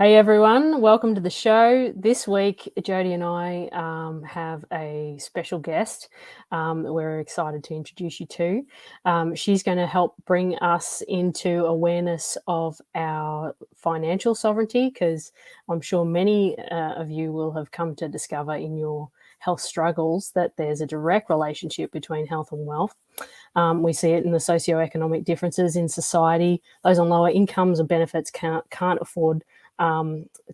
Hey everyone, welcome to the show. This week, Jodie and I have a special guest that we're excited to introduce you to. She's going to help bring us into awareness of our financial sovereignty, because I'm sure many of you will have come to discover in your health struggles that there's a direct relationship between health and wealth. We see it in the socioeconomic differences in society. Those on lower incomes and benefits can't afford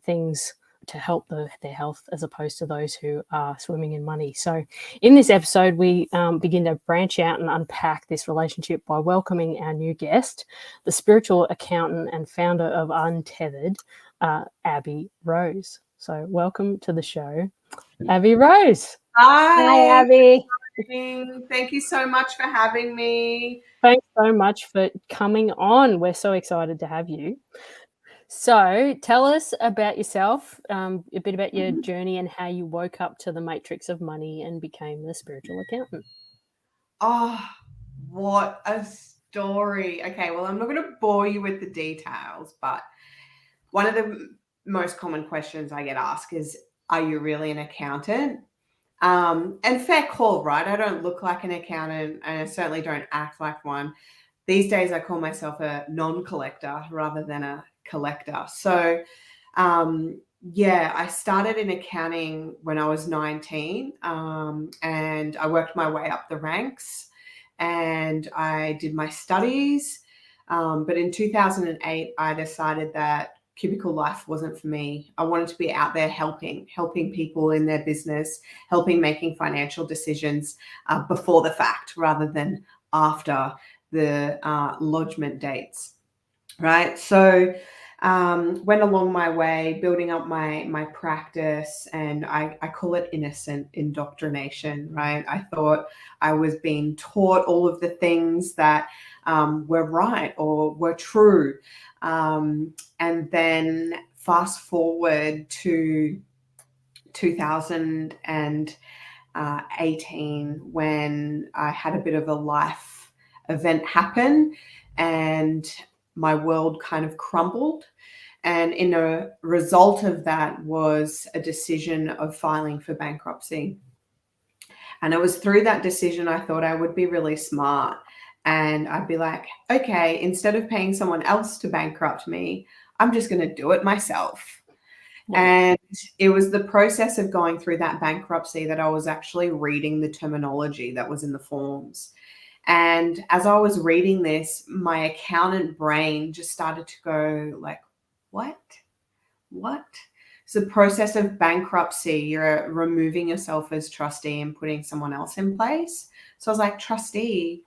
things to help their health, as opposed to those who are swimming in money. So in this episode, we begin to branch out and unpack this relationship by welcoming our new guest, the spiritual accountant and founder of Untethered, Abbey Rose. So welcome to the show, Abbey Rose. Hi, Abbey. thank you so much for having me. Thanks so much for coming on. We're so excited to have you. So tell us about yourself, a bit about your journey and how you woke up to the matrix of money and became the spiritual accountant. Oh, what a story. Okay, well, I'm not going to bore you with the details, but one of the most common questions I get asked is, are you really an accountant? And fair call, right? I don't look like an accountant and I certainly don't act like one. These days, I call myself a non-collector rather than a collector. So, I started in accounting when I was 19, and I worked my way up the ranks and I did my studies. But in 2008, I decided that cubicle life wasn't for me. I wanted to be out there helping people in their business, making financial decisions before the fact rather than after the lodgement dates, right? So went along my way, building up my practice, and I call it innocent indoctrination, right? I thought I was being taught all of the things that were right or were true. And then fast forward to 2018, when I had a bit of a life event happen and my world kind of crumbled. And in a result of that was a decision of filing for bankruptcy. And it was through that decision I thought I would be really smart. And I'd be like, okay, instead of paying someone else to bankrupt me, I'm just going to do it myself. And it was the process of going through that bankruptcy that I was actually reading the terminology that was in the forms. And as I was reading this, my accountant brain just started to go like, what? It's the process of bankruptcy. You're removing yourself as trustee and putting someone else in place. So I was like, trustee?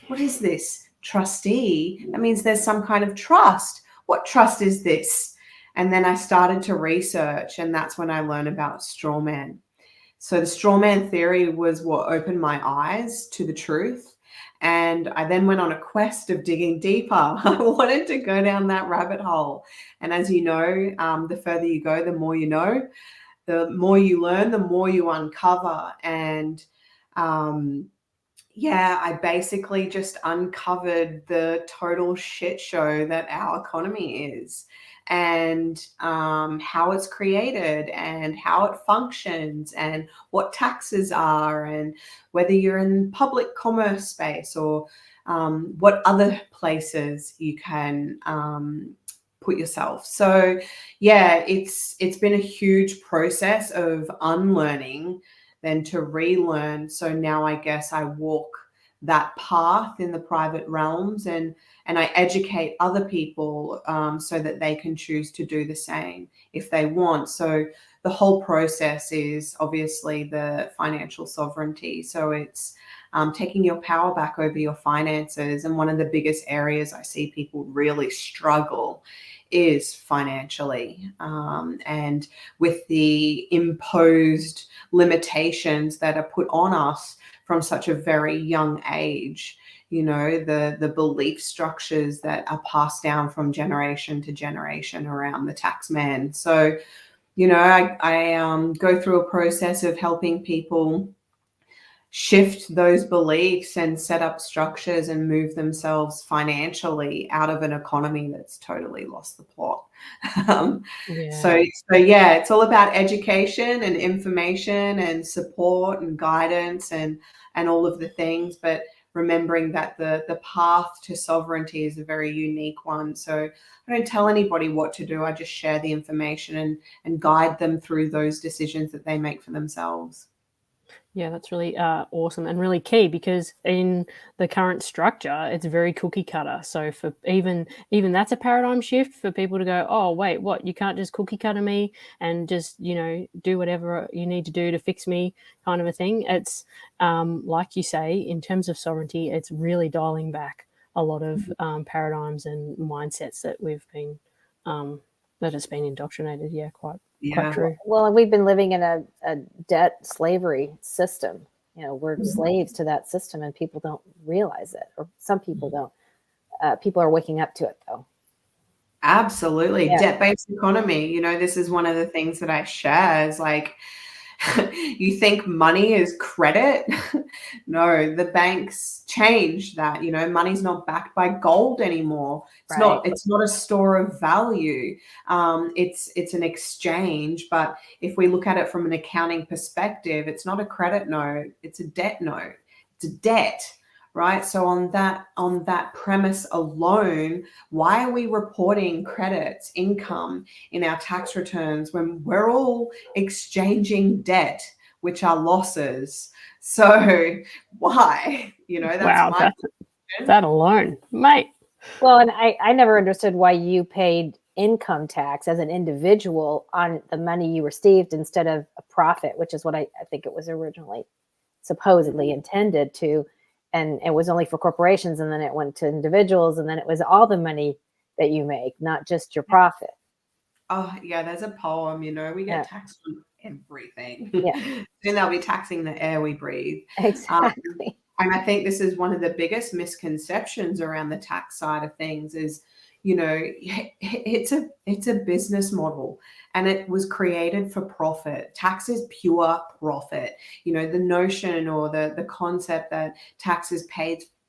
What is this? Trustee? That means there's some kind of trust. What trust is this? And then I started to research, and that's when I learned about straw man. So the straw man theory was what opened my eyes to the truth. And I then went on a quest of digging deeper. I wanted to go down that rabbit hole. And as you know, the further you go, the more you know, the more you learn, the more you uncover. And I basically just uncovered the total shit show that our economy is, and how it's created and how it functions and what taxes are, and whether you're in public commerce space or what other places you can put yourself. So it's been a huge process of unlearning, then to relearn. So now I guess I walk that path in the private realms, and I educate other people so that they can choose to do the same if they want. So the whole process is obviously the financial sovereignty. So it's taking your power back over your finances. And one of the biggest areas I see people really struggle is financially, and with the imposed limitations that are put on us from such a very young age. You know, the belief structures that are passed down from generation to generation around the tax man. So, you know, I go through a process of helping people shift those beliefs and set up structures and move themselves financially out of an economy that's totally lost the plot. um, Yeah. so yeah, it's all about education and information and support and guidance and all of the things, but remembering that the path to sovereignty is a very unique one. So I don't tell anybody what to do. I just share the information and guide them through those decisions that they make for themselves. Yeah, that's really awesome and really key, because in the current structure, it's very cookie cutter. So for even that's a paradigm shift for people to go, oh wait, what? You can't just cookie cutter me and just do whatever you need to do to fix me, kind of a thing. It's like you say, in terms of sovereignty, it's really dialing back a lot of paradigms and mindsets that we've been that has been indoctrinated. Yeah, quite Yeah. true. Well, and we've been living in a debt slavery system. We're slaves to that system, and people don't realize it, or some people don't. People are waking up to it, though. Absolutely. Yeah. Debt-based economy. This is one of the things that I share is like, you think money is credit? No, the banks changed that. Money's not backed by gold anymore. It's Right. not, it's not a store of value. It's an exchange. But if we look at it from an accounting perspective, it's not a credit note, it's a debt note. It's a debt. Right. So on that premise alone, why are we reporting credits, income in our tax returns when we're all exchanging debt, which are losses? So why? That's Wow, my question. that alone, mate. Well, and I never understood why you paid income tax as an individual on the money you received instead of a profit, which is what I think it was originally supposedly intended to. And it was only for corporations, and then it went to individuals, and then it was all the money that you make, not just your profit. Oh, yeah, there's a poem, we get Yeah. taxed on everything. Yeah. Soon they'll be taxing the air we breathe. Exactly. And I think this is one of the biggest misconceptions around the tax side of things is, it's a business model, and it was created for profit. Tax is pure profit. The notion or the concept that taxes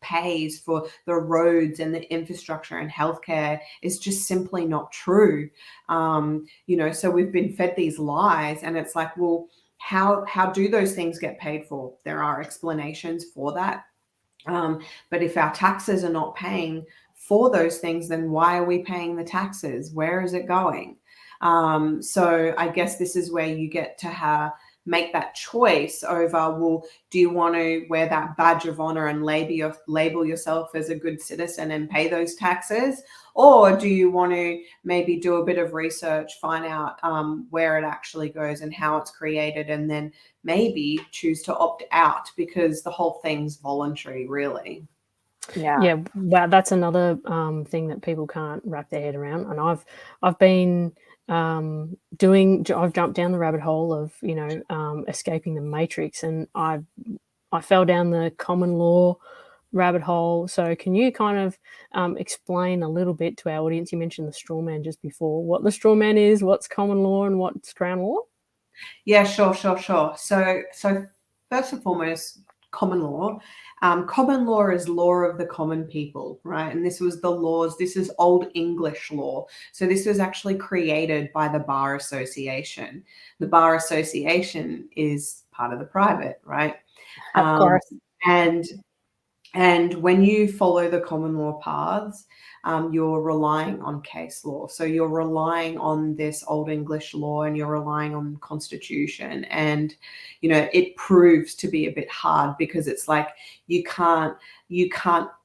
pays for the roads and the infrastructure and healthcare is just simply not true. So we've been fed these lies, and it's like, well, how do those things get paid for? There are explanations for that. But if our taxes are not paying for those things, then why are we paying the taxes? Where is it going? So I guess this is where you get to make that choice over, well, do you want to wear that badge of honor and label yourself as a good citizen and pay those taxes? Or do you want to maybe do a bit of research, find out where it actually goes and how it's created, and then maybe choose to opt out, because the whole thing's voluntary, really. Yeah. Wow, that's another thing that people can't wrap their head around. And I've been I've jumped down the rabbit hole of escaping the matrix, and I fell down the common law rabbit hole. So can you kind of explain a little bit to our audience? You mentioned the straw man just before. What the straw man is, what's common law, and what's crown law? Yeah, sure. So first and foremost, common law. Common law is law of the common people, right? And this was the laws. This is Old English law. So this was actually created by the Bar Association. The Bar Association is part of the private, right? Of course. And when you follow the common law paths, you're relying on case law. So you're relying on this Old English law, and you're relying on constitution. And, it proves to be a bit hard, because it's like you can't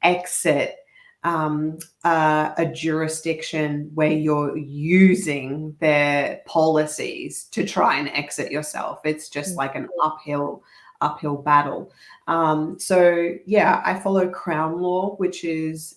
exit a jurisdiction where you're using their policies to try and exit yourself. It's just like an uphill battle. So yeah, I follow Crown law, which is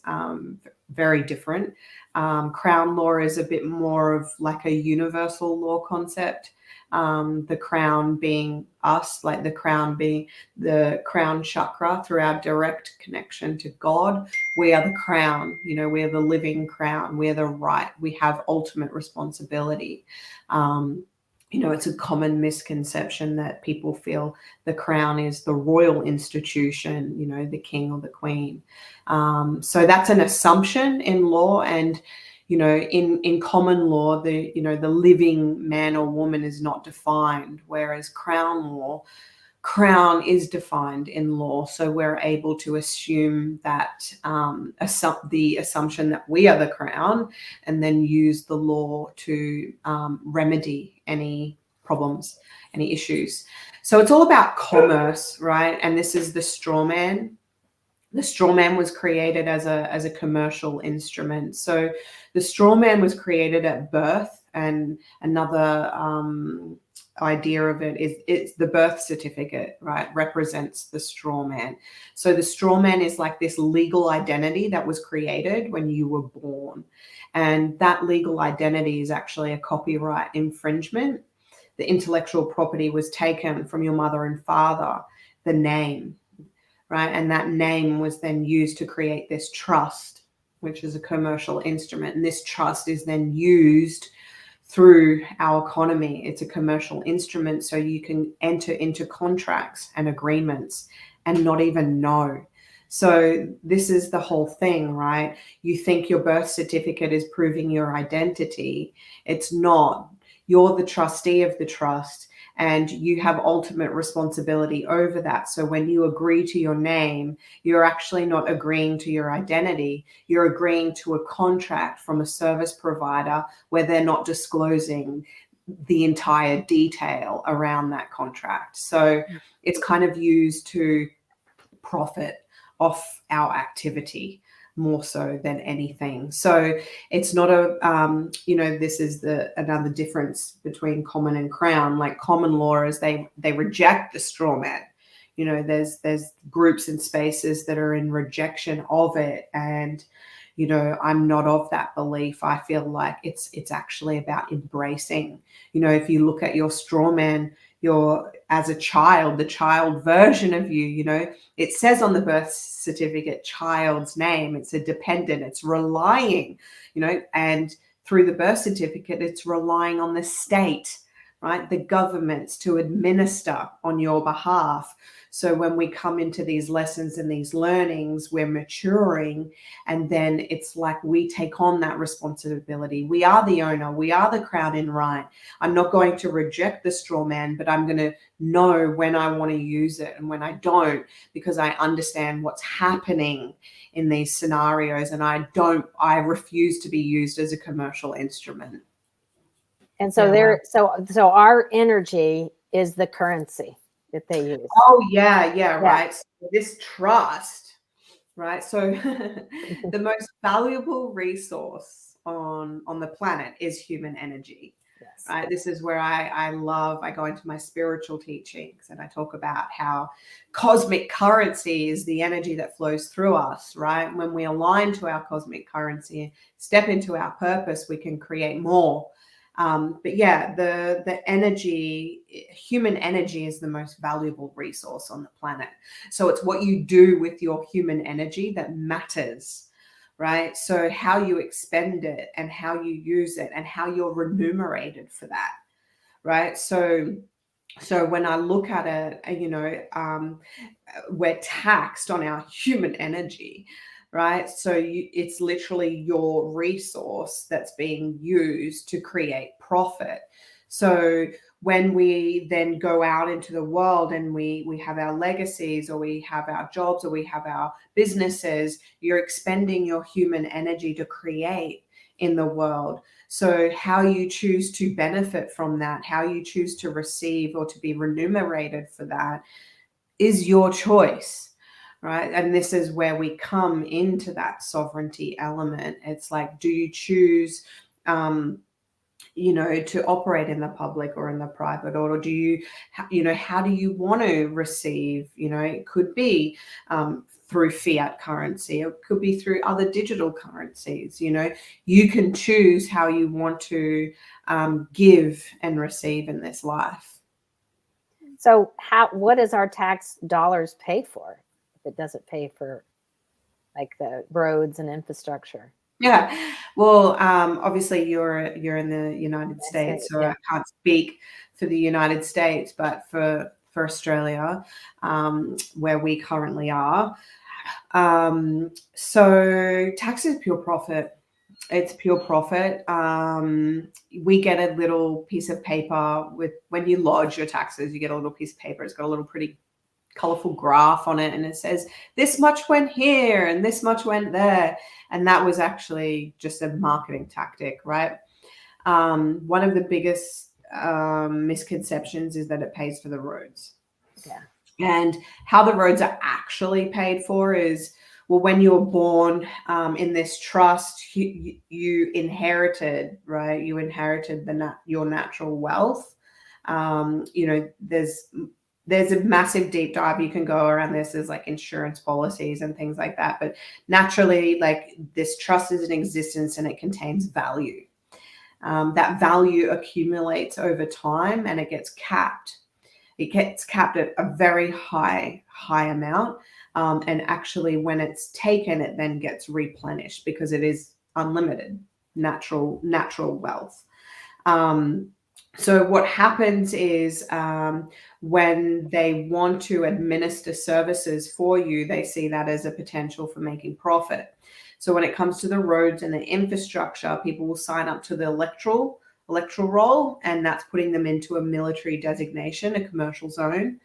very different. Crown law is a bit more of like a universal law concept. The crown being us, like the crown being the crown chakra through our direct connection to God. We are the crown, we are the living crown. We are the right. We have ultimate responsibility. It's a common misconception that people feel the crown is the royal institution, the king or the queen. So that's an assumption in law. And, in common law, the living man or woman is not defined, whereas crown is defined in law. So we're able to assume that the assumption that we are the crown, and then use the law to remedy any problems, any issues. So it's all about commerce, right? And this is the straw man. The straw man was created as a commercial instrument. So the straw man was created at birth, and another idea of it is it's the birth certificate, right, represents the straw man. So the straw man is like this legal identity that was created when you were born, and that legal identity is actually a copyright infringement. The intellectual property was taken from your mother and father, the name, right? And that name was then used to create this trust, which is a commercial instrument. And this trust is then used through our economy. It's a commercial instrument, so you can enter into contracts and agreements and not even know. So this is the whole thing, right? You think your birth certificate is proving your identity. It's not. You're the trustee of the trust, and you have ultimate responsibility over that. So when you agree to your name, you're actually not agreeing to your identity. You're agreeing to a contract from a service provider where they're not disclosing the entire detail around that contract. So it's kind of used to profit off our activity more so than anything. So it's not this is another difference between common and crown. Like common law is they reject the straw man. There's groups and spaces that are in rejection of it, and I'm not of that belief. I feel like it's actually about embracing. If you look at your straw man, as a child, the child version of you, it says on the birth certificate, child's name. It's a dependent. It's relying, and through the birth certificate, it's relying on the state, right? The governments to administer on your behalf. So when we come into these lessons and these learnings, we're maturing, and then it's like we take on that responsibility. We are the owner. We are the crown in right. I'm not going to reject the straw man, but I'm going to know when I want to use it and when I don't, because I understand what's happening in these scenarios, and I refuse to be used as a commercial instrument. And so so our energy is the currency that they use. Oh, yeah, right. So this trust, right? So the most valuable resource on the planet is human energy. Yes. Right. This is where I go into my spiritual teachings, and I talk about how cosmic currency is the energy that flows through us, right? When we align to our cosmic currency, step into our purpose, we can create more. But yeah, the energy, human energy is the most valuable resource on the planet. So it's what you do with your human energy that matters, right? So how you expend it and how you use it and how you're remunerated for that, right? So when I look at it, we're taxed on our human energy, right? So it's literally your resource that's being used to create profit. So when we then go out into the world and we have our legacies, or we have our jobs, or we have our businesses, you're expending your human energy to create in the world. So how you choose to benefit from that, how you choose to receive or to be remunerated for that is your choice, right? And this is where we come into that sovereignty element. It's like, do you choose to operate in the public or in the private, or do you, how do you want to receive? It could be through fiat currency, it could be through other digital currencies. You can choose how you want to give and receive in this life. So what does our tax dollars pay for if it doesn't pay for like the roads and infrastructure? Yeah, well, obviously you're in the United States, so I can't speak for the United States, but for Australia, where we currently are. So tax is pure profit. It's pure profit. We get a little piece of paper with when you lodge your taxes, you get a little piece of paper. It's got a little pretty colorful graph on it, and it says this much went here and this much went there. And that was actually just a marketing tactic, right? One of the biggest misconceptions is that it pays for the roads. Yeah. And how the roads are actually paid for is, well, when you were born in this trust, you inherited, right? You inherited your natural wealth. There's a massive deep dive you can go around this. There's like insurance policies and things like that. But naturally, like this trust is in existence and it contains value. That value accumulates over time and it gets capped. It gets capped at a very high amount. And actually, when it's taken, it then gets replenished because it is unlimited natural wealth. So what happens is when they want to administer services for you, they see that as a potential for making profit. So when it comes to the roads and the infrastructure, people will sign up to the electoral roll, and that's putting them into a military designation, a commercial zone.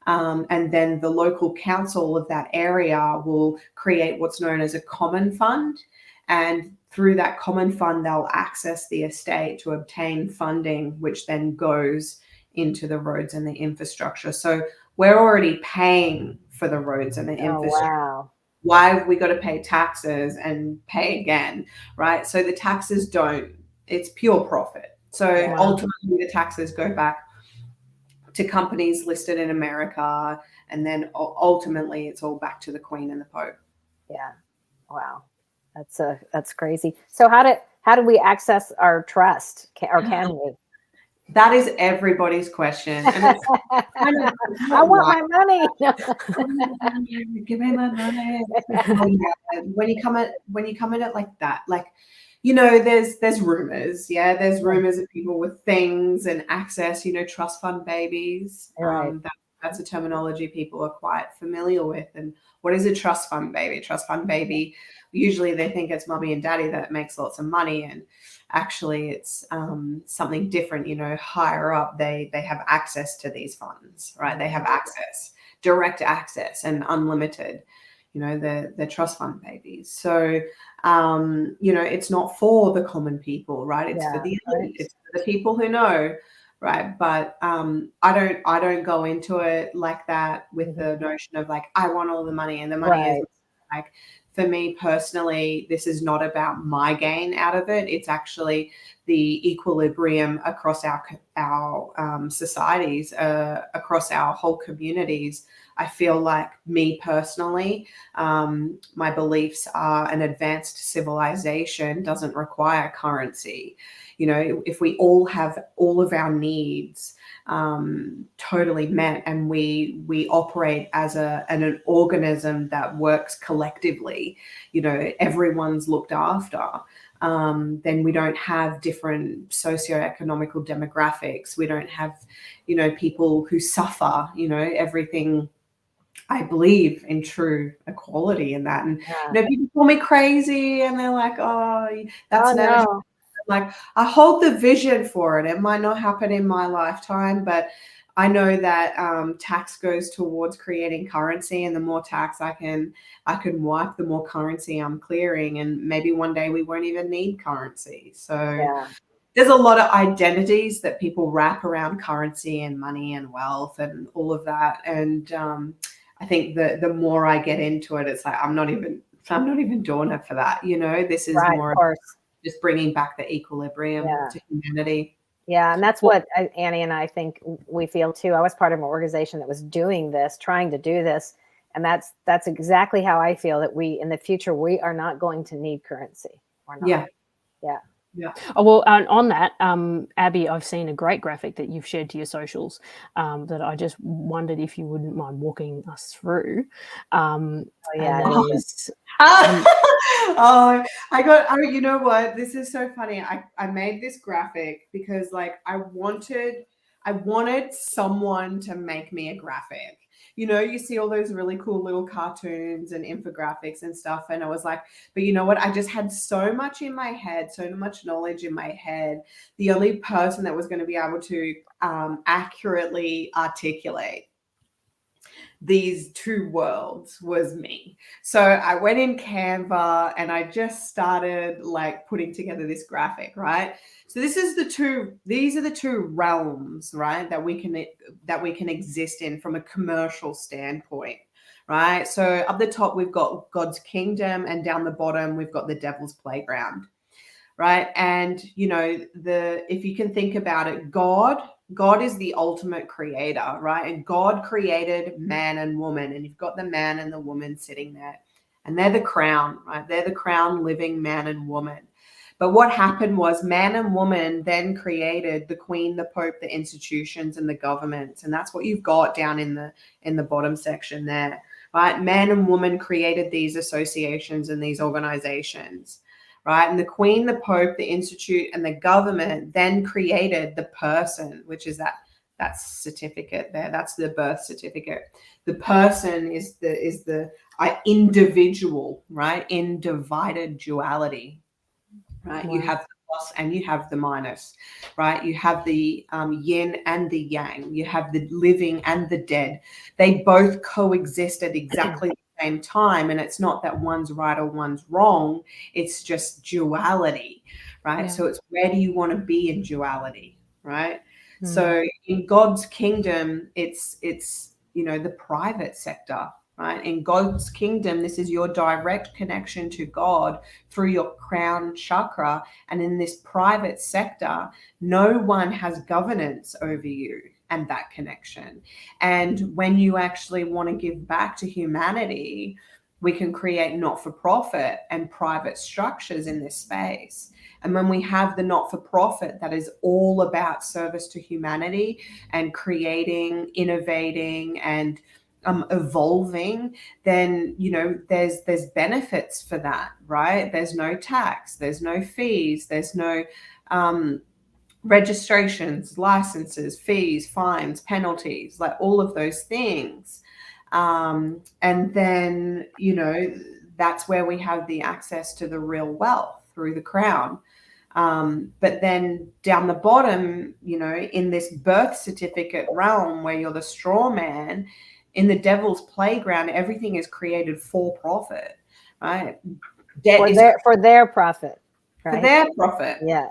And then the local council of that area will create what's known as a common fund. And through that common fund, they'll access the estate to obtain funding, which then goes into the roads and the infrastructure. So we're already paying for the roads and the infrastructure. Wow. Why have we got to pay taxes and pay again, right? So the taxes it's pure profit. So ultimately the taxes go back to companies listed in America, and then ultimately it's all back to the Queen and the Pope. Yeah. Wow. That's crazy. So how do we access our trust? Or can we? That is everybody's question. And it's I want my money. Give me my money. When you come at it like that, like, there's rumors. Yeah, there's rumors of people with things and access, trust fund babies. Right. That's a terminology people are quite familiar with. And what is a trust fund baby? Trust fund baby, usually they think it's mommy and daddy that makes lots of money. And actually it's something different, higher up. They have access to these funds, right? They have direct access and unlimited, the trust fund babies. So, it's not for the common people, right? It's for the elite. It's for the people who know, right? But I don't go into it like that with the notion of like, I want all the money and the money is like, for me personally, this is not about my gain out of it. It's actually the equilibrium across our societies, across our whole communities. I feel like, me personally, my beliefs are an advanced civilization doesn't require currency. If we all have all of our needs totally met, and we operate as an organism that works collectively, everyone's looked after, then we don't have different socioeconomical demographics. We don't have, people who suffer, everything. I believe in true equality in that. And people call me crazy and they're like, oh, that's never happened. Like, I hold the vision for it. It might not happen in my lifetime, but I know that tax goes towards creating currency, and the more tax I can wipe, the more currency I'm clearing, and maybe one day we won't even need currency. So there's a lot of identities that people wrap around currency and money and wealth and all of that. And I think the more I get into it, it's like I'm not even doing it for that. This is more of course. Just bringing back the equilibrium to humanity. Yeah, and that's what Annie and I think we feel too. I was part of an organization that was doing this, trying to do this, and that's exactly how I feel, that we in the future we are not going to need currency. We're not. Yeah. Oh, well, on that, Abby, I've seen a great graphic that you've shared to your socials that I just wondered if you wouldn't mind walking us through. You know what? This is so funny. I made this graphic because, like, I wanted someone to make me a graphic. you know, you see all those really cool little cartoons and infographics and stuff. And I was like, but you know what? I just had so much in my head, so much knowledge in my head. The only person that was going to be able to accurately articulate these two worlds was me. So I went in Canva and I just started like putting together this graphic, right? So these are the two realms, right, that we can exist in from a commercial standpoint, right? So up the top we've got God's kingdom, and down the bottom we've got the devil's playground, right? And you know, if you can think about it, God is the ultimate creator, right? And God created man and woman, and you've got the man and the woman sitting there, and they're the crown, right? They're the crown living man and woman. But what happened was man and woman then created the queen, the pope, the institutions, and the governments. And that's what you've got down in the bottom section there, right? Man and woman created these associations and these organizations, right? And the queen, the pope, the institute, and the government then created the person, which is that certificate there. That's the birth certificate. The person is the individual, right? In divided duality, right? Wow. You have the plus and you have the minus, right? You have the yin and the yang. You have the living and the dead. They both coexist at exactly the same time, and it's not that one's right or one's wrong. It's just duality, right? Yeah. So it's, where do you want to be in duality, right? Mm. So in God's kingdom, it's you know, the private sector, right? In God's kingdom, this is your direct connection to God through your crown chakra. And in this private sector, no one has governance over you and that connection. And when you actually want to give back to humanity, we can create not-for-profit and private structures in this space. And when we have the not-for-profit that is all about service to humanity and creating, innovating, and evolving, then, you know, there's benefits for that, right? There's no tax, there's no fees, there's no registrations, licenses, fees, fines, penalties, like all of those things. And then, you know, that's where we have the access to the real wealth through the crown. But then down the bottom, you know, in this birth certificate realm where you're the straw man, in the devil's playground, everything is created for profit, right? For their profit, right? For their profit. Yeah.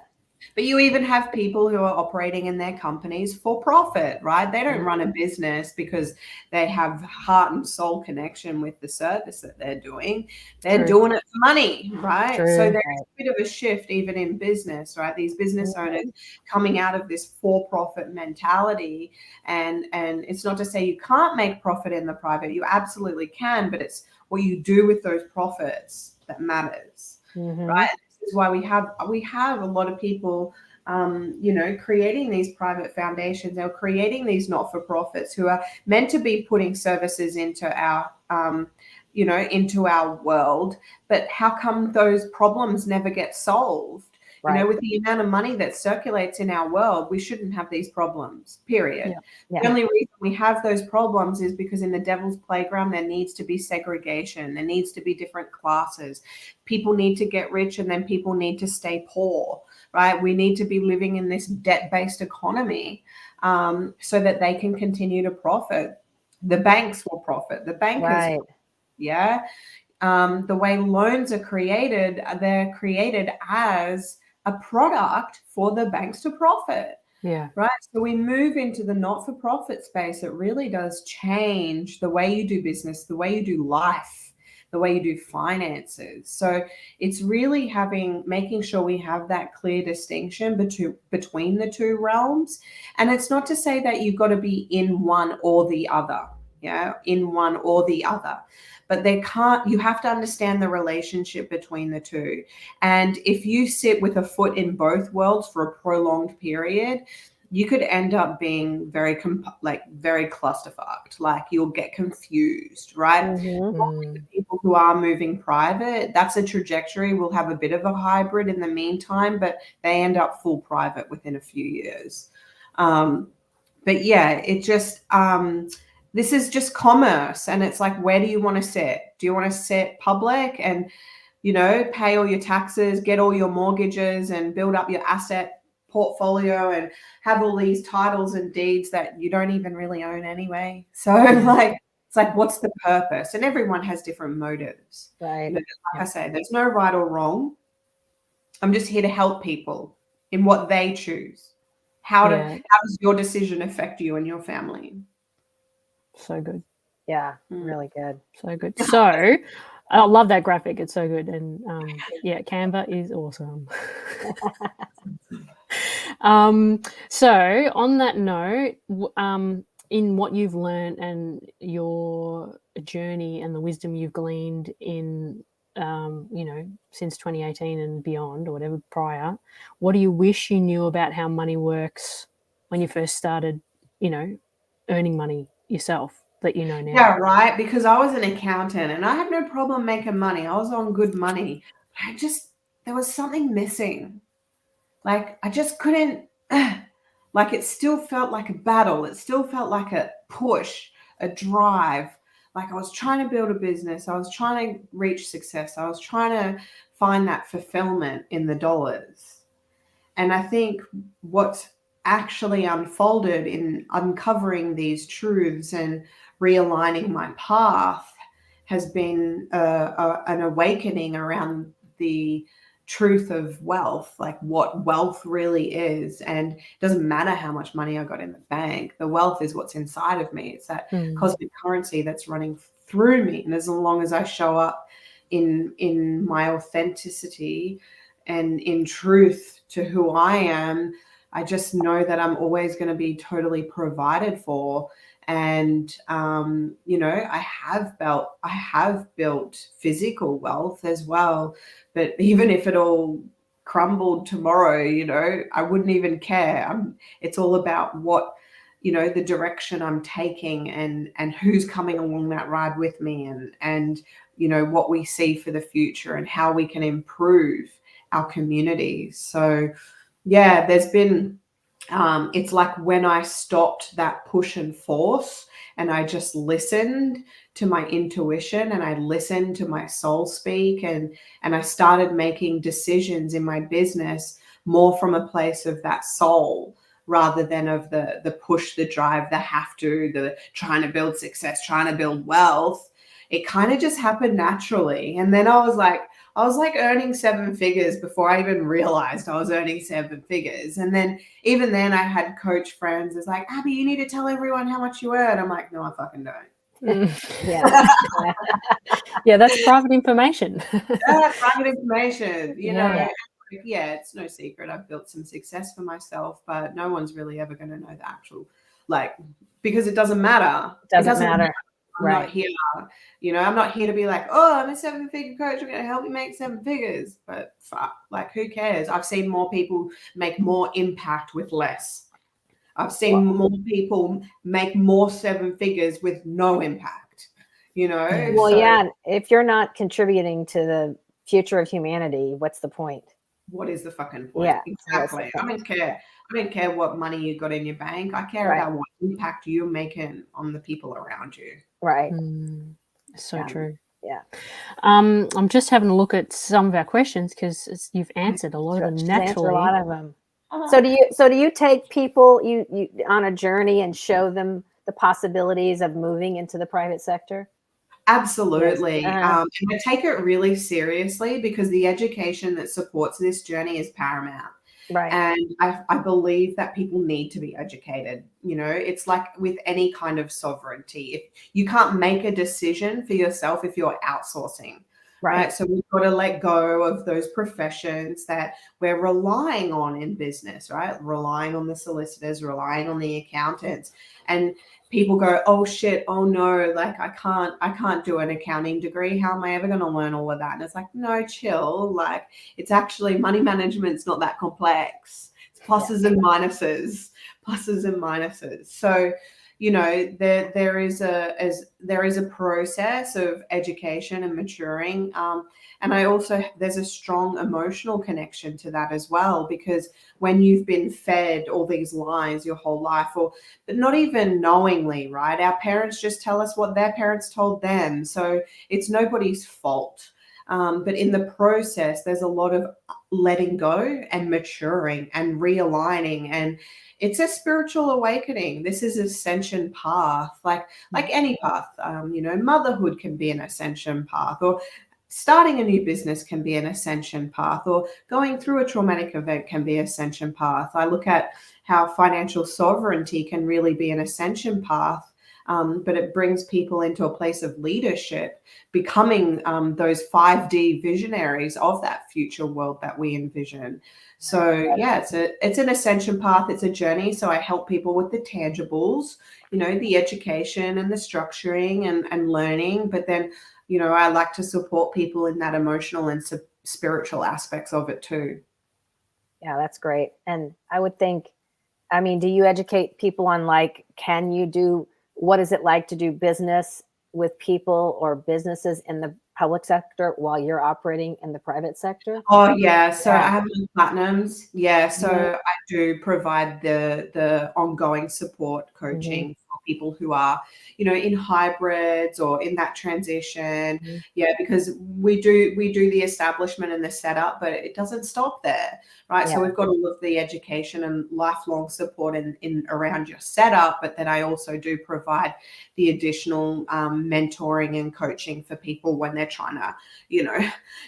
But you even have people who are operating in their companies for profit, right? They don't run a business because they have heart and soul connection with the service that they're doing. They're doing it for money, right? So there's a bit of a shift even in business, right? These business owners coming out of this for-profit mentality. And it's not to say you can't make profit in the private. You absolutely can, but it's what you do with those profits that matters, right? Is why we have a lot of people, you know, creating these private foundations or creating these not-for-profits who are meant to be putting services into our, you know, into our world. But how come those problems never get solved? Right. You know, with the amount of money that circulates in our world, we shouldn't have these problems, period. Yeah. The only reason we have those problems is because in the devil's playground, there needs to be segregation. There needs to be different classes. People need to get rich and then people need to stay poor, right? We need to be living in this debt-based economy so that they can continue to profit. The banks will profit. The bankers, yeah. The way loans are created, they're created as a product for the banks to profit. Yeah. Right. So we move into the not-for-profit space. It really does change the way you do business, the way you do life, the way you do finances. So it's really making sure we have that clear distinction between the two realms. And it's not to say that you've got to be in one or the other. Yeah, in one or the other. But you have to understand the relationship between the two. And if you sit with a foot in both worlds for a prolonged period, you could end up being very clusterfucked. Like you'll get confused, right? People who are moving private, that's a trajectory. We'll have a bit of a hybrid in the meantime, but they end up full private within a few years. But yeah, it just, this is just commerce. And it's like, where do you want to sit? Do you want to sit public and, you know, pay all your taxes, get all your mortgages and build up your asset portfolio and have all these titles and deeds that you don't even really own anyway? So like, it's like, what's the purpose? And everyone has different motives. Right. But like I say, there's no right or wrong. I'm just here to help people in what they choose. How does your decision affect you and your family? So good. Yeah, really good. So good. So I love that graphic. It's so good. And yeah, Canva is awesome. So on that note, in what you've learned and your journey and the wisdom you've gleaned in, you know, since 2018 and beyond or whatever prior, what do you wish you knew about how money works when you first started, you know, earning money yourself that you know now? Yeah, right. Because I was an accountant and I had no problem making money. I was on good money. There was something missing. Like I just couldn't, like it still felt like a battle. It still felt like a push, a drive. Like I was trying to build a business. I was trying to reach success. I was trying to find that fulfillment in the dollars. And I think what's actually unfolded in uncovering these truths and realigning my path has been an awakening around the truth of wealth, like what wealth really is. And it doesn't matter how much money I got in the bank. The wealth is what's inside of me. It's that cosmic currency that's running through me. And as long as I show up in my authenticity and in truth to who I am, I just know that I'm always going to be totally provided for. And, you know, I have built physical wealth as well. But even if it all crumbled tomorrow, you know, I wouldn't even care. It's all about what, you know, the direction I'm taking and who's coming along that ride with me and, you know, what we see for the future and how we can improve our communities. So, yeah, there's been, it's like when I stopped that push and force and I just listened to my intuition and I listened to my soul speak and I started making decisions in my business more from a place of that soul rather than of the push, the drive, the have to, the trying to build success, trying to build wealth. It kind of just happened naturally. And then I was like earning 7 figures before I even realized I was earning 7 figures. And then even then I had coach friends. It's like, Abby, you need to tell everyone how much you earn. I'm like, no, I fucking don't. Yeah, that's private information. Private information, you know. Yeah, it's no secret. I've built some success for myself, but no one's really ever going to know the actual, like, because it doesn't matter. It doesn't matter. I'm not here, you know, I'm not here to be like, oh, I'm a 7-figure coach. I'm going to help you make 7 figures. But fuck, like, who cares? I've seen more people make more impact with less. I've seen more people make more 7 figures with no impact, you know? Well, yeah, if you're not contributing to the future of humanity, what's the point? What is the fucking point? Yeah, exactly. I don't care. I don't care what money you got in your bank. I care about what impact you're making on the people around you. Right. So true. Yeah. I'm just having a look at some of our questions because you've answered a lot of them naturally. A lot of them. So do you take people you on a journey and show them the possibilities of moving into the private sector? Absolutely. And I take it really seriously because the education that supports this journey is paramount. Right. And I believe that people need to be educated. You know, it's like with any kind of sovereignty. If you can't make a decision for yourself if you're outsourcing. Right. So we've got to let go of those professions that we're relying on in business, right? Relying on the solicitors, relying on the accountants. And people go, oh shit, oh no, like I can't do an accounting degree. How am I ever going to learn all of that? And it's like, no, chill. Like it's actually money management's not that complex. It's pluses and minuses. So you know, there is a process of education and maturing, and there's a strong emotional connection to that as well, because when you've been fed all these lies your whole life, but not even knowingly, right? Our parents just tell us what their parents told them, so it's nobody's fault. But in the process, there's a lot of letting go and maturing and realigning, and it's a spiritual awakening. This is ascension path, like any path. You know, motherhood can be an ascension path, or starting a new business can be an ascension path, or going through a traumatic event can be ascension path. I look at how financial sovereignty can really be an ascension path. But it brings people into a place of leadership, becoming those 5D visionaries of that future world that we envision. So yeah, it's an ascension path. It's a journey. So I help people with the tangibles, you know, the education and the structuring and learning. But then, you know, I like to support people in that emotional and spiritual aspects of it too. Yeah, that's great. And I would think, I mean, do you educate people on, like, what is it like to do business with people or businesses in the public sector while you're operating in the private sector? Oh yeah, so I have my platinums. Yeah, so I do provide the ongoing support coaching for people who are, you know, in hybrids or in that transition. Yeah, because we do the establishment and the setup, but it doesn't stop there, right? So we've got all of the education and lifelong support in around your setup, but then I also do provide the additional mentoring and coaching for people when they're trying to, you know,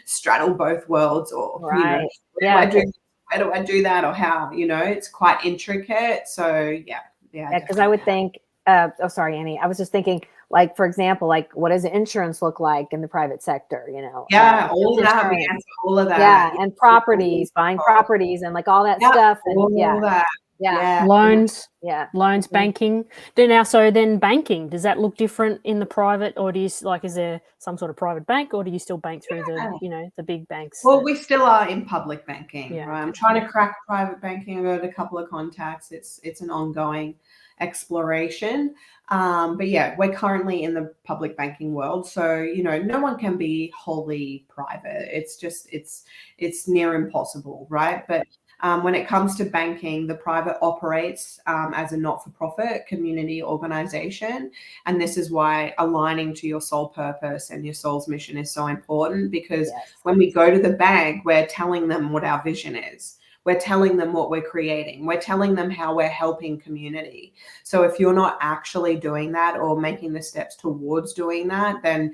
straddle both worlds, or you know, where do I do that, or how, you know, it's quite intricate. So yeah, because I would think, oh sorry, Annie, I was just thinking, like, for example, like, what does insurance look like in the private sector, you know? All of that, we answer all of that. Yeah, and properties, buying properties, and like all that stuff, and all that. Yeah. Loans, Mm-hmm. banking. Then banking, does that look different in the private, or do you, like, is there some sort of private bank, or do you still bank through the, you know, the big banks? Well, we still are in public banking, right? I'm Okay. trying to crack private banking. I've got a couple of contacts. It's an ongoing exploration. But yeah, we're currently in the public banking world. So, you know, no one can be wholly private. It's just, it's near impossible, right? But when it comes to banking, the private operates as a not-for-profit community organization. And this is why aligning to your soul purpose and your soul's mission is so important, because when we go to the bank, we're telling them what our vision is. We're telling them what we're creating. We're telling them how we're helping community. So if you're not actually doing that or making the steps towards doing that, then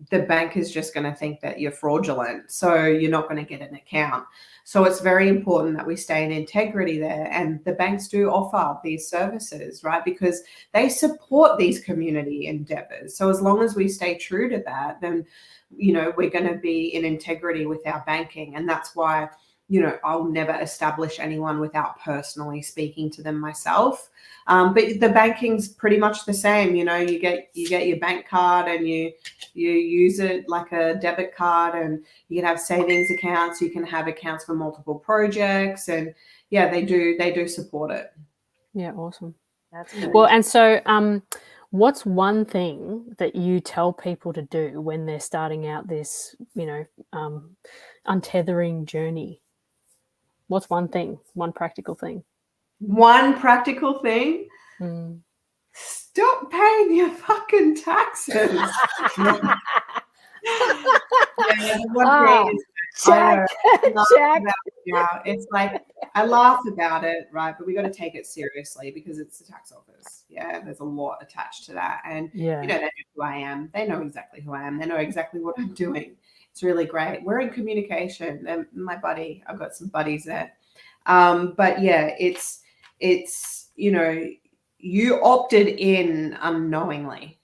the bank is just going to think that you're fraudulent. So you're not going to get an account. So it's very important that we stay in integrity there. And the banks do offer these services, right? Because they support these community endeavors. So as long as we stay true to that, then, you know, we're going to be in integrity with our banking. And that's why, you know, I'll never establish anyone without personally speaking to them myself. But the banking's pretty much the same. You know, you get your bank card and you use it like a debit card, and you can have savings accounts. You can have accounts for multiple projects, and yeah, they do support it. Yeah, awesome. That's good. Well, and so what's one thing that you tell people to do when they're starting out this, you know, untethering journey? What's one thing, one practical thing? One practical thing? Stop paying your fucking taxes. Check. It's like, I laugh about it, right? But we got to take it seriously, because it's the tax office. Yeah, there's a lot attached to that. And, you know, they know who I am. They know exactly who I am. They know exactly what I'm doing. It's really great. We're in communication. And my buddy, I've got some buddies there. But yeah, it's, you know, you opted in unknowingly.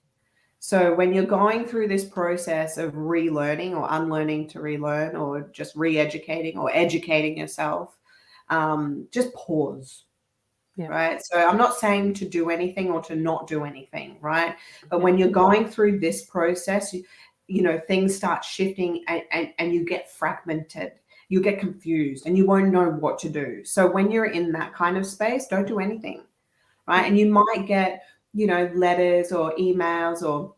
So when you're going through this process of relearning or unlearning to relearn, or just re-educating or educating yourself, just pause. Right. So I'm not saying to do anything or to not do anything, right? But when you're going through this process, you know, things start shifting, and you get fragmented. You get confused and you won't know what to do. So when you're in that kind of space, don't do anything. Right. And you might get letters or emails or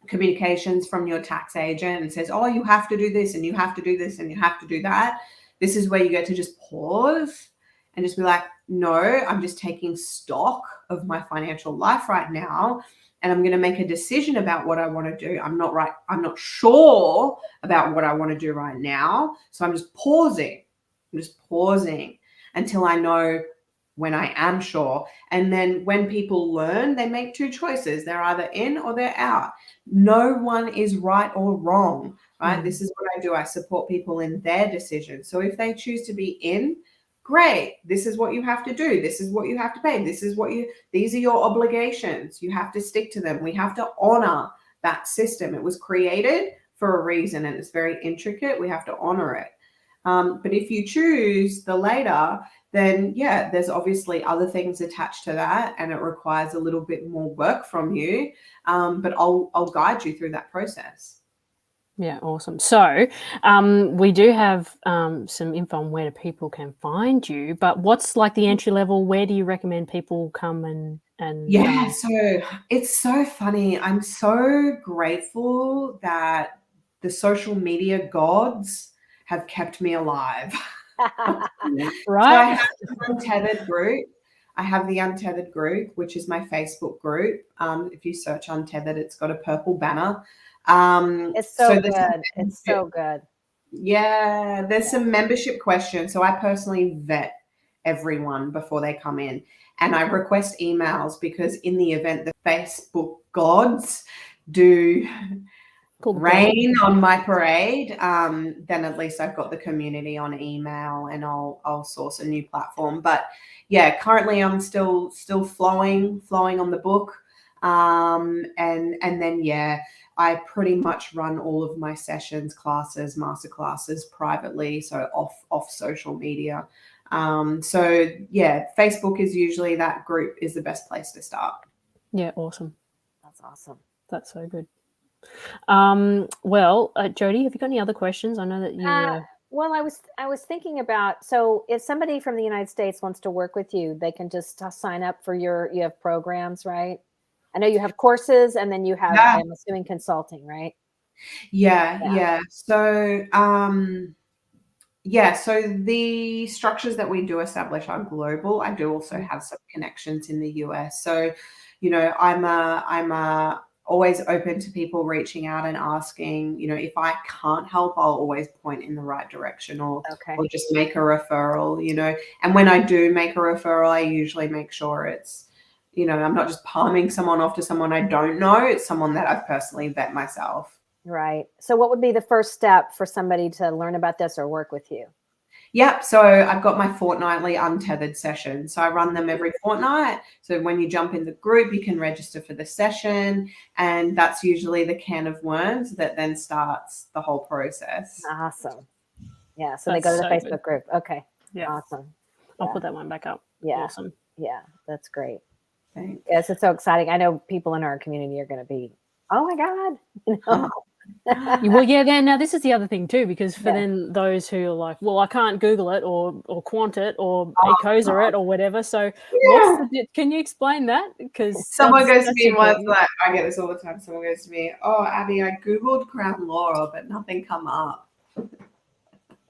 communications from your tax agent and says, oh, you have to do this and you have to do this and you have to do that, this is where you get to just pause and just be like, no, I'm just taking stock of my financial life right now, and I'm going to make a decision about what I want to do. I'm not sure about what I want to do right now, so I'm just pausing. Until I know when I am sure. And then when people learn, they make two choices. They're either in or they're out. No one is right or wrong, right? This is what I do. I support people in their decisions. So if they choose to be in, great. This is what you have to do. This is what you have to pay. These are your obligations. You have to stick to them. We have to honor that system. It was created for a reason and it's very intricate. We have to honor it. But if you choose the later, then yeah, there's obviously other things attached to that and it requires a little bit more work from you. But I'll guide you through that process. Yeah, awesome. So we do have some info on where people can find you, but what's like the entry level? Where do you recommend people come and yeah, so it's so funny. I'm so grateful that the social media gods have kept me alive. Right. So I have the Untethered group. I have the Untethered group, which is my Facebook group. If you search Untethered, it's got a purple banner. It's so good. It's so good. Yeah, there's some membership questions. So I personally vet everyone before they come in. And I request emails because in the event the Facebook gods do rain on my parade, then at least I've got the community on email and I'll source a new platform. But yeah, currently I'm still flowing on the book. And then yeah, I pretty much run all of my sessions, classes, master classes privately, so off social media. So yeah, Facebook is usually that group is the best place to start. Yeah, awesome. That's awesome. That's so good. Well, Jody, have you got any other questions? I know that you. Well, I was thinking about, so if somebody from the United States wants to work with you, they can just sign up for you have programs, right? I know you have courses and then you have, I'm assuming, consulting, right? Yeah. So, so the structures that we do establish are global. I do also have some connections in the US. So, I'm always open to people reaching out and asking, if I can't help, I'll always point in the right direction or just make a referral, And when I do make a referral, I usually make sure it's, I'm not just palming someone off to someone I don't know. It's someone that I've personally vet myself. Right. So what would be the first step for somebody to learn about this or work with you? Yep. So I've got my fortnightly Untethered sessions. So I run them every fortnight. So when you jump in the group, you can register for the session. And that's usually the can of worms that then starts the whole process. Awesome. Yeah. So they go to the Facebook group. Okay. Yeah. Awesome. I'll put that one back up. Yeah. Awesome. Yeah. That's great. Thanks. Yes. It's so exciting. I know people in our community are going to be, oh my God. Well, yeah. Then now this is the other thing too, because for then those who are like, well, I can't Google it or quant it or Ecosa it or whatever. So, can you explain that? Because someone goes to me once, like I get this all the time. Someone goes to me, "Oh, Abby, I googled Crown Law, but nothing come up."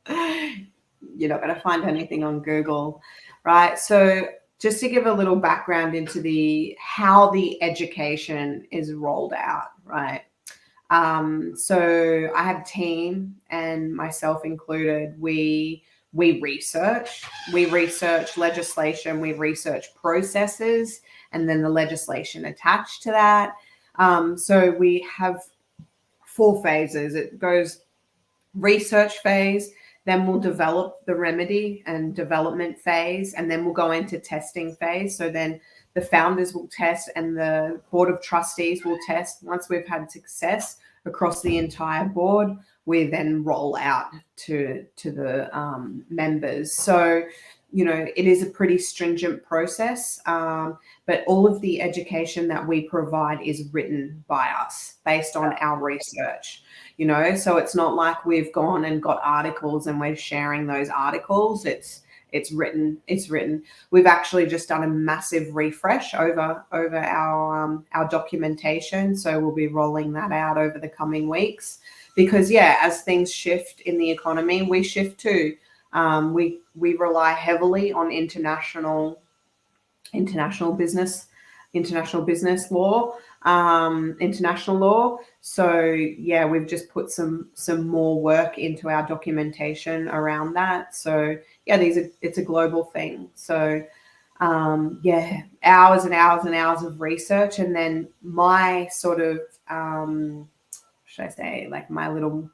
You're not going to find anything on Google, right? So, just to give a little background into how the education is rolled out, right? So I have a team and myself included, we research legislation, we research processes and then the legislation attached to that. So we have 4 phases. It goes research phase, then we'll develop the remedy and development phase, and then we'll go into testing phase. So then the founders will test and the board of trustees will test. Once we've had success across the entire board, we then roll out to the members. So, it is a pretty stringent process, but all of the education that we provide is written by us based on our research. So it's not like we've gone and got articles and we're sharing those articles. it's written. We've actually just done a massive refresh over our documentation, so we'll be rolling that out over the coming weeks, because as things shift in the economy, we shift too. We rely heavily on international business law, international law. So we've just put some more work into our documentation around that. So it's a global thing. So hours and hours and hours of research, and then my sort of should I say, like my little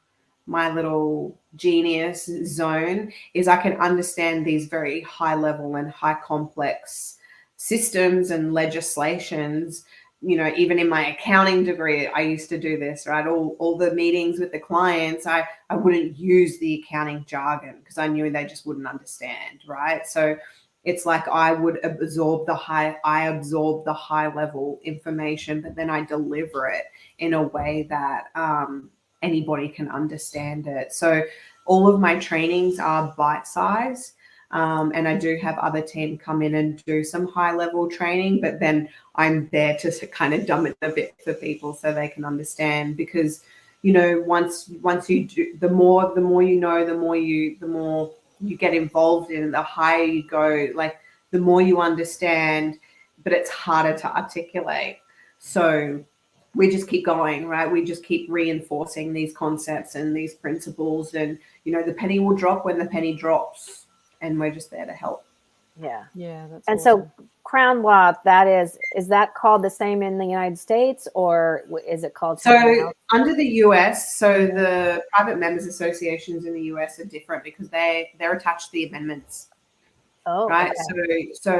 genius zone is I can understand these very high level and high complex systems and legislations. Even in my accounting degree, I used to do this, right? All the meetings with the clients, I wouldn't use the accounting jargon because I knew they just wouldn't understand, right? So it's like I absorb the high level information, but then I deliver it in a way that anybody can understand it. So all of my trainings are bite-sized. And I do have other team come in and do some high-level training, but then I'm there to kind of dumb it a bit for people so they can understand. Because once you do, the more you know, the more you get involved in, the higher you go, like the more you understand, but it's harder to articulate. So we just keep going, right? We just keep reinforcing these concepts and these principles, and the penny will drop when the penny drops. And we're just there to help. Yeah. That's and awesome. So Crown law, is that called the same in the United States, or is it called something else? Under the US, so the private members associations in the US are different because they're attached to the amendments. Oh, right. okay. So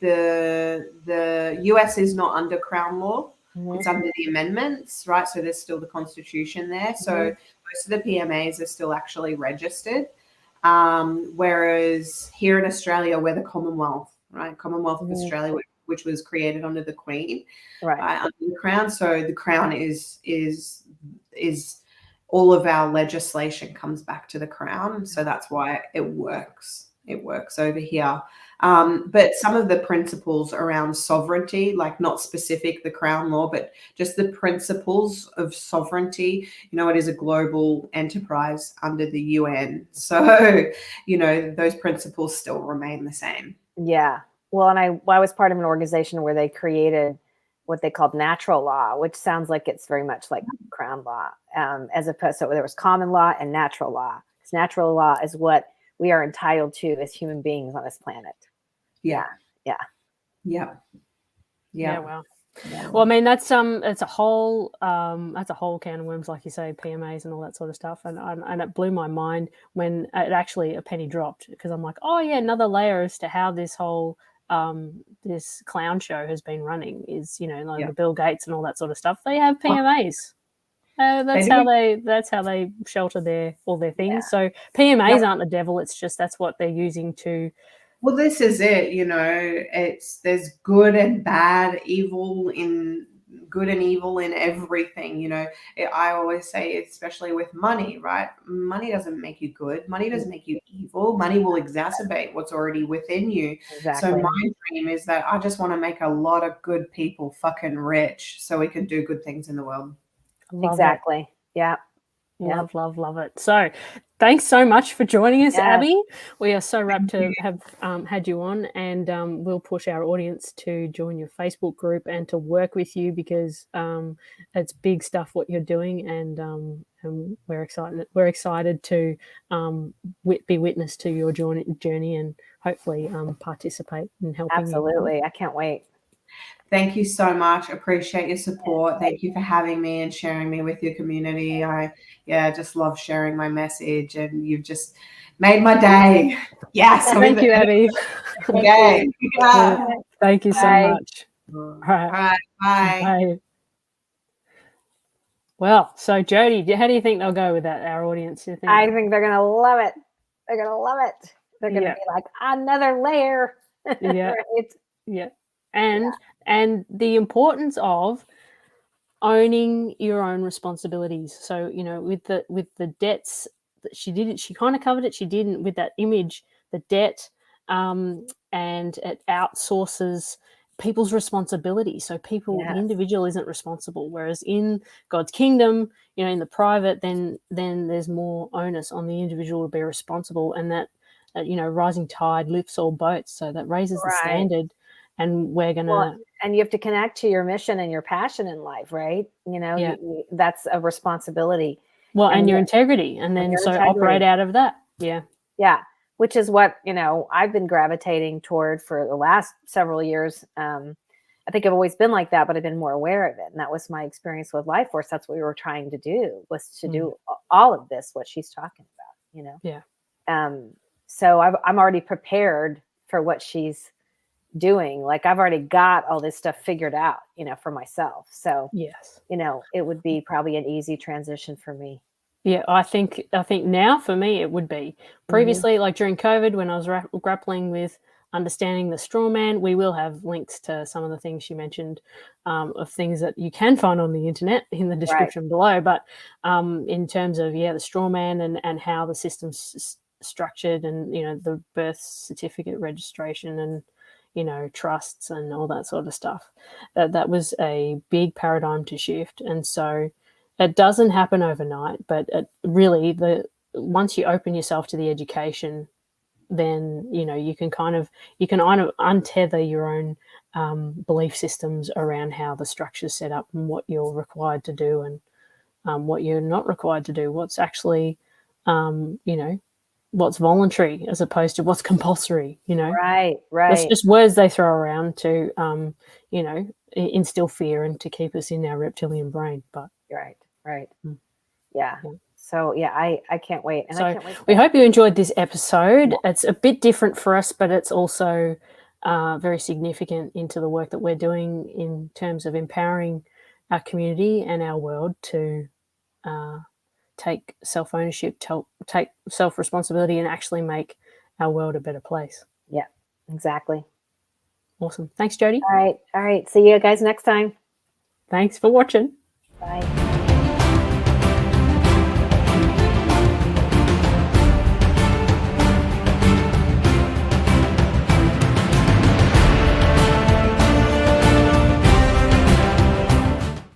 the US is not under Crown law. Mm-hmm. It's under the amendments, right? So there's still the Constitution there. So most of the PMAs are still actually registered. Whereas here in Australia, we're the Commonwealth, right? Commonwealth of Australia, which was created under the Queen, right? Under the Crown. So the Crown is all of our legislation comes back to the Crown. So that's why it works. It works over here. But some of the principles around sovereignty, like not specific the Crown law, but just the principles of sovereignty, it is a global enterprise under the UN. So, those principles still remain the same. Yeah. Well, and I was part of an organization where they created what they called natural law, which sounds like it's very much like Crown law, as opposed to there was common law and natural law. Because natural law is what we are entitled to as human beings on this planet. Yeah. Wow. Well, I mean, that's a whole can of worms, like you say, PMAs and all that sort of stuff, and it blew my mind when it actually a penny dropped, because I'm like, oh yeah, another layer as to how this whole this clown show has been running is, the Bill Gates and all that sort of stuff. They have PMAs. That's how they shelter all their things. Yeah. So PMAs aren't the devil. It's just that's what they're using to. Well, this is it. There's good and bad, good and evil in everything. I always say, especially with money, right? Money doesn't make you good. Money doesn't make you evil. Money will exacerbate what's already within you. Exactly. So my dream is that I just want to make a lot of good people fucking rich so we can do good things in the world. Exactly. Yeah. Love it. So thanks so much for joining us, Abbey. We are so rapt to have had you on, and we'll push our audience to join your Facebook group and to work with you, because it's big stuff what you're doing, and we're excited to be witness to your journey and hopefully participate in helping. Absolutely. I can't wait. Thank you so much. Appreciate your support. Thank you for having me and sharing me with your community. I just love sharing my message, and you've just made my day. Yes. Thank you, Abbey. Okay. Thank you so much. All right. Bye. Bye. Well, so Jody, how do you think they'll go with that, our audience? I think they're going to love it. They're going to love it. They're going to be like, another layer. Yeah. Right? Yeah. And the importance of owning your own responsibilities. So, with the debts that she kind of covered it. She didn't with that image the debt, and it outsources people's responsibility. So the individual isn't responsible, whereas in God's kingdom, in the private, then there's more onus on the individual to be responsible, and that rising tide lifts all boats. So that raises the standard, and we're gonna. And you have to connect to your mission and your passion in life, right? That's a responsibility. Well, and your integrity, and then operate out of that. Yeah. Yeah. Which is what, I've been gravitating toward for the last several years. I think I've always been like that, but I've been more aware of it. And that was my experience with Life Force. That's what we were trying to do, was to do all of this, what she's talking about, Yeah. So I'm already prepared for what she's doing. Like, I've already got all this stuff figured out, for myself. So, yes, it would be probably an easy transition for me. Yeah, I think now for me it would be. Previously, like during COVID, when I was grappling with understanding the straw man, we will have links to some of the things she mentioned, of things that you can find on the internet in the description below. But in terms of the straw man and how the system's structured, and the birth certificate registration, and trusts and all that sort of stuff, that was a big paradigm to shift. And so it doesn't happen overnight, but really, once you open yourself to the education, then you can untether your own belief systems around how the structure's set up and what you're required to do, and what you're not required to do. What's actually, what's voluntary as opposed to what's compulsory. Right. That's just words they throw around to instill fear and to keep us in our reptilian brain. But Right. Yeah. So I can't wait. And I can't wait. We hope you enjoyed this episode. It's a bit different for us, but it's also very significant into the work that we're doing in terms of empowering our community and our world to take self-ownership, take self-responsibility, and actually make our world a better place. Yeah, exactly. Awesome. Thanks, Jody. All right. See you guys next time. Thanks for watching. Bye.